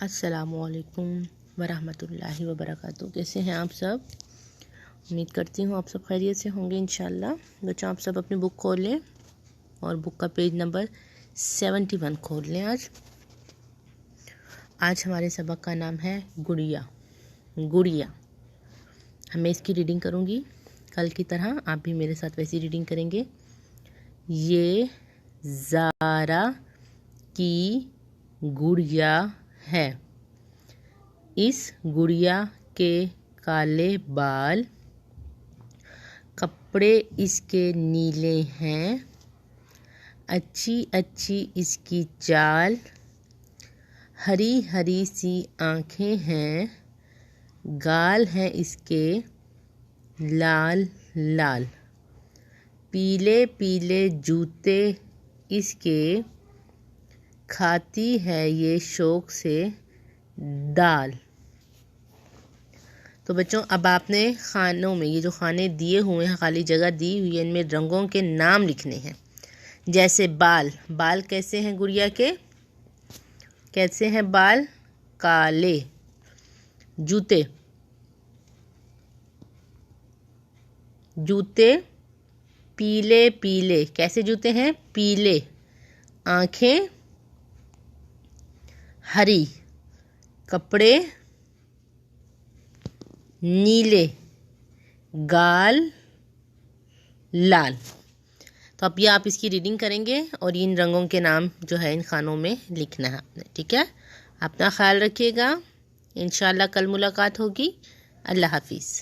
अस्सलामुअलैकुम वरहमतुल्लाहि वबरकातुहू। कैसे हैं आप सब? उम्मीद करती हूँ आप सब खैरियत से होंगे इंशाल्लाह। बच्चों, आप सब अपनी बुक खोल लें और बुक का पेज नंबर 71 खोल लें। आज हमारे सबक का नाम है गुड़िया। गुड़िया मैं इसकी रीडिंग करूँगी कल की तरह। आप भी मेरे साथ वैसी रीडिंग करेंगे। ये ज़ारा की गुड़िया है। इस गुड़िया के काले बाल, कपड़े इसके नीले हैं, अच्छी अच्छी इसकी चाल, हरी हरी सी आँखें हैं, गाल हैं इसके लाल लाल, पीले पीले जूते इसके, खाती है ये शौक से दाल। तो बच्चों, अब आपने खानों में, ये जो खाने दिए हुए हैं, खाली जगह दी हुई है, इनमें रंगों के नाम लिखने हैं। जैसे बाल, बाल कैसे हैं गुड़िया के? कैसे हैं बाल? काले। जूते, जूते पीले पीले। कैसे जूते हैं? पीले। आँखें हरी, कपड़े नीले, गाल लाल। तो अब ये आप इसकी रीडिंग करेंगे और इन रंगों के नाम जो है इन खानों में लिखना है आपने। ठीक है? अपना ख्याल रखिएगा। इंशाल्लाह कल मुलाकात होगी। अल्लाह हाफिज़।